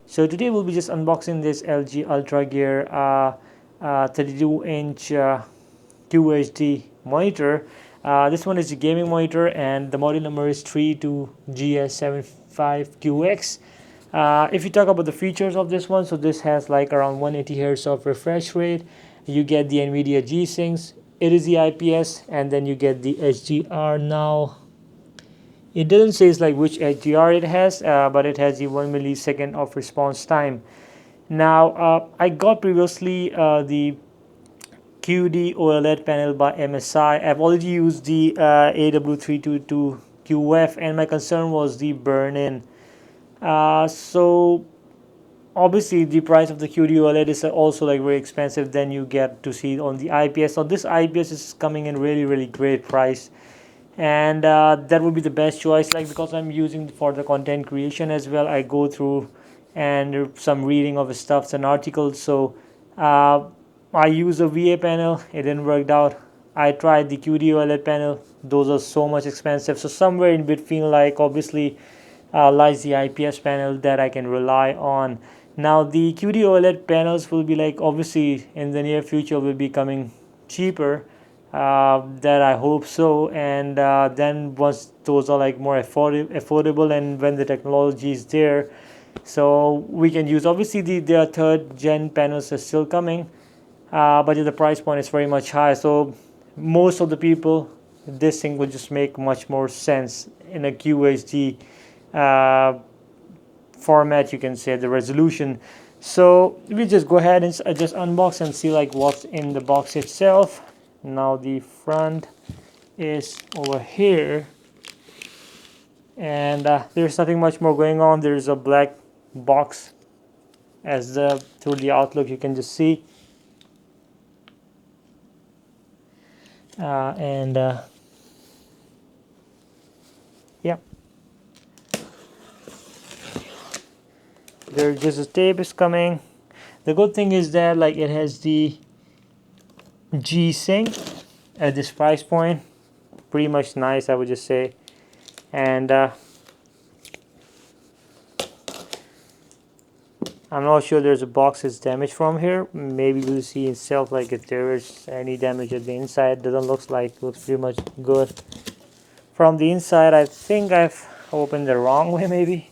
So today we'll be just unboxing this LG Ultra Gear 32-inch QHD monitor. This one is a gaming monitor, and the model number is 32GS75QX. If you talk about the features of this one, so this has like around 180 Hz of refresh rate. You get the NVIDIA G-Syncs. It is the IPS, and then you get the HDR. Now it doesn't say like which HDR it has, but it has the 1 millisecond of response time. Now I got previously the QD OLED panel by MSI. I've already used the AW322QF, and my concern was the burn-in. So obviously the price of the QD OLED is also like very expensive than you get to see on the IPS. So this IPS is coming in really great price, and that would be the best choice, like, because I'm using for the content creation as well. I go through and some reading of stuffs and articles. So I use a VA panel, it didn't work out. I tried the QD OLED panel, those are so much expensive. So somewhere in between, like, obviously lies the IPS panel that I can rely on. Now the QD OLED panels will be like, obviously in the near future will be coming cheaper, that I hope so. And then once those are like more affordable, and when the technology is there, so we can use, obviously their third gen panels are still coming, but the price point is very much high. So most of the people, this thing will just make much more sense in a QHD format, you can say, the resolution. So we just go ahead and just unbox and see like what's in the box itself. Now the front is over here, and there's nothing much more going on. There's a black box, as through the outlook you can just see, and yeah, there's just a tape is coming. The good thing is that like it has the G-Sync at this price point, pretty much nice, I would just say. And I'm not sure there's a box is damaged from here. Maybe we'll see itself like if there is any damage at the inside. Doesn't looks pretty much good from the inside. I think I've opened the wrong way maybe,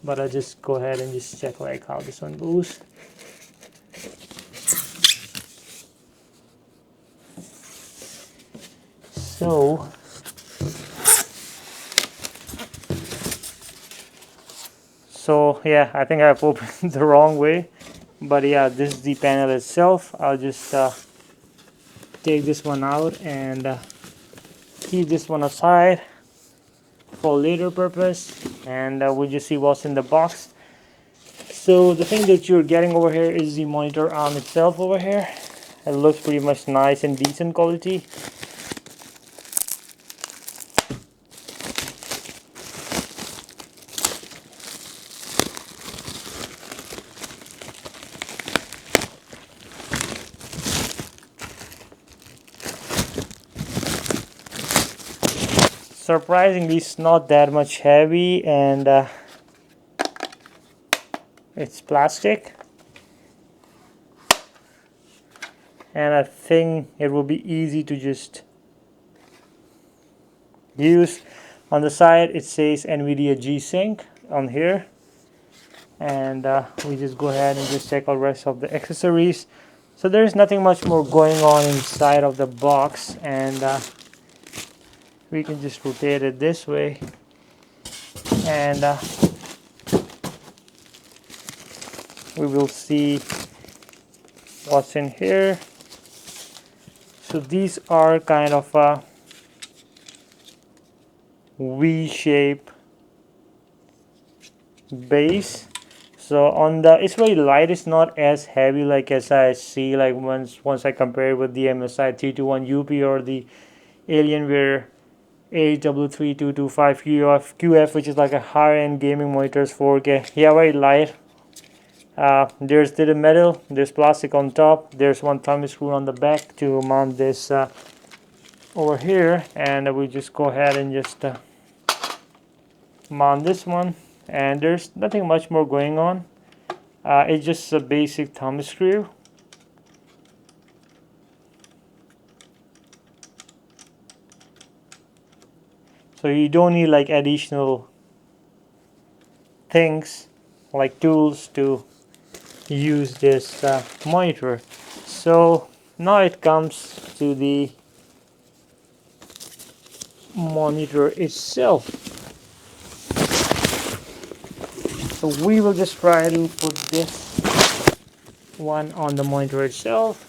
but I'll just go ahead and just check like how this one goes. So yeah, I think I've opened the wrong way, but yeah, this is the panel itself. I'll just take this one out and keep this one aside for later purpose, and we'll just see what's in the box. So the thing that you're getting over here is the monitor arm itself over here. It looks pretty much nice and decent quality. Surprisingly, it's not that much heavy, and it's plastic, and I think it will be easy to just use. On the side it says NVIDIA G-Sync on here, and we just go ahead and just check out the rest of the accessories. So there's nothing much more going on inside of the box, and we can just rotate it this way, and we will see what's in here. So these are kind of a V-shape base. So on the, it's very light, it's not as heavy like as I see like once I compare it with the MSI 321UP or the Alienware AW3225QF, which is like a higher-end gaming monitors 4K. Yeah, very light. There's the metal, there's plastic on top, there's one thumb screw on the back to mount this over here, and we just go ahead and just mount this one. And there's nothing much more going on. It's just a basic thumb screw. So you don't need like additional things like tools to use this monitor. So now it comes to the monitor itself. So we will just try to put this one on the monitor itself.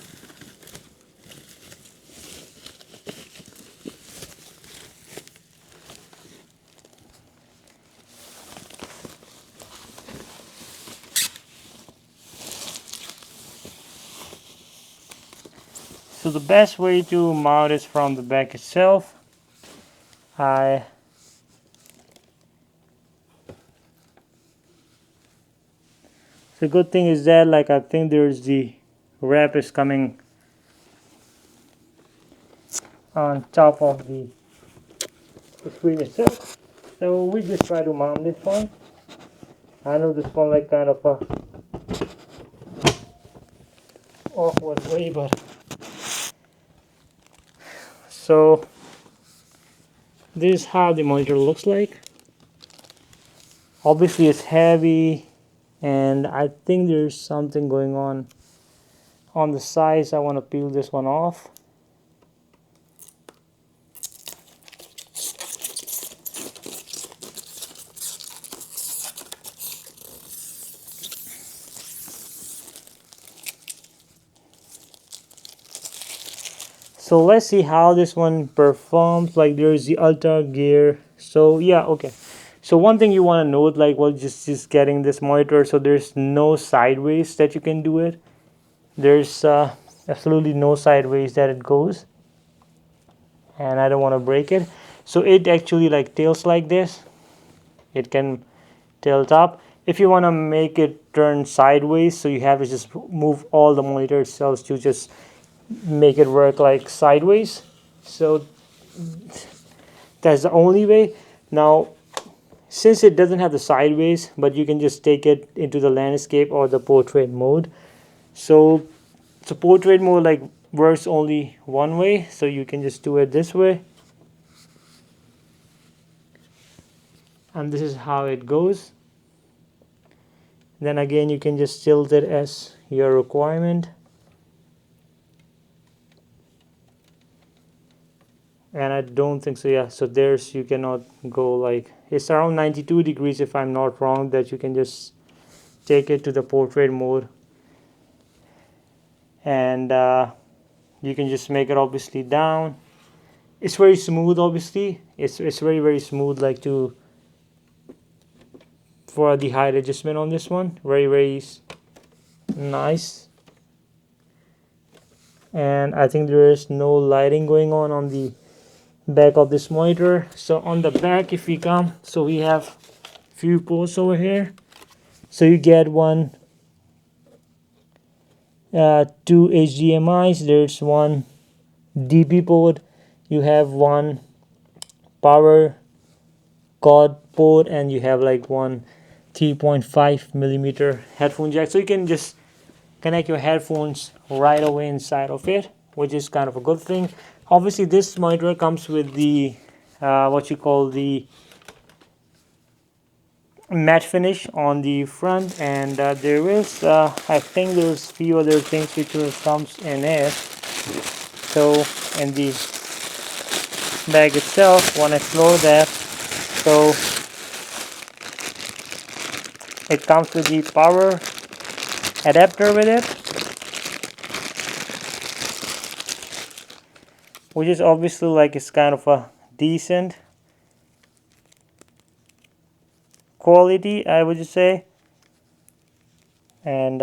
So the best way to mount is from the back itself. The good thing is that like I think there's the wrap is coming on top of the screen itself. So we just try to mount this one. I know this one like kind of a awkward way, but so this is how the monitor looks like. Obviously it's heavy, and I think there's something going on the sides. I want to peel this one off. So let's see how this one performs. Like there's the ultra gear. So yeah, okay. So one thing you want to note, like while just getting this monitor, so there's no sideways that you can do it. There's absolutely no sideways that it goes, and I don't want to break it. So it actually like tilts like this. It can tilt up. If you want to make it turn sideways, so you have to just move all the monitor cells to just make it work like sideways. So that's the only way. Now since it doesn't have the sideways, but you can just take it into the landscape or the portrait mode. So portrait mode like works only one way, so you can just do it this way, and this is how it goes. Then again you can just tilt it as your requirement. And I don't think so, yeah, so there's, you cannot go like, it's around 92 degrees if I'm not wrong, that you can just take it to the portrait mode, and you can just make it obviously down. It's very smooth, obviously it's very smooth, like to for the height adjustment on this one, very nice. And I think there is no lighting going on the back of this monitor. So on the back, if we come, so we have few ports over here. So you get one 2 HDMI's, there's one DP port, you have one power cord port, and you have like one 3.5 millimeter headphone jack. So you can just connect your headphones right away inside of it, which is kind of a good thing. Obviously this monitor comes with the what you call the matte finish on the front, and there is I think there's few other things which comes in it. So in the bag itself, want to explore that. So it comes with the power adapter with it, which is obviously like it's kind of a decent quality, I would just say. And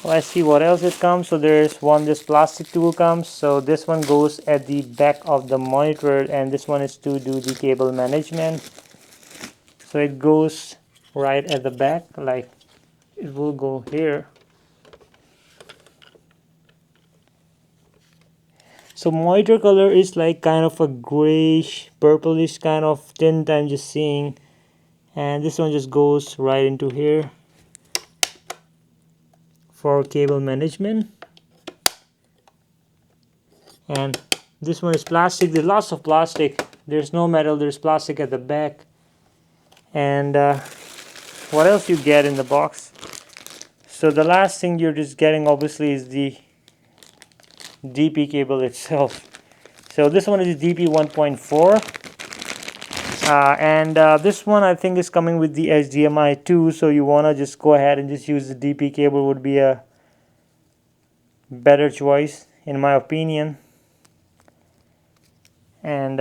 let's see what else it comes. So there's one, this plastic tool comes, so this one goes at the back of the monitor, and this one is to do the cable management. So it goes right at the back, like it will go here. So monitor color is like kind of a grayish purplish kind of tint I'm just seeing, and this one just goes right into here for cable management. And this one is plastic. There's lots of plastic. There's no metal, there's plastic at the back. And what else you get in the box? So the last thing you're just getting obviously is the DP cable itself. So this one is DP 1.4, and this one I think is coming with the HDMI 2, so you want to just go ahead and just use the DP cable would be a better choice in my opinion. And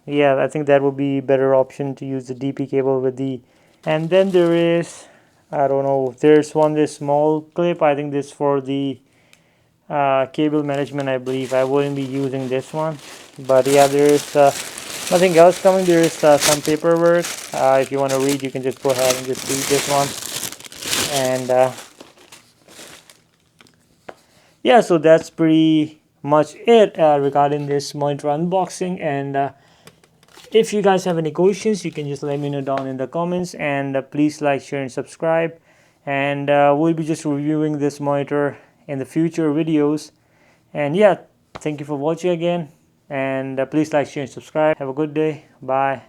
yeah, I think that would be a better option to use the DP cable with the. And then there is, I don't know, there's this small clip. I think this for the cable management. I believe I wouldn't be using this one, but yeah, there's nothing else coming. There's some paperwork. If you want to read, you can just go ahead and just read this one. And yeah, so that's pretty much it regarding this monitor unboxing. And if you guys have any questions, you can just let me know down in the comments. And please like, share, and subscribe. And we'll be just reviewing this monitor in the future videos. And yeah, thank you for watching again. And please like, share, and subscribe. Have a good day. Bye.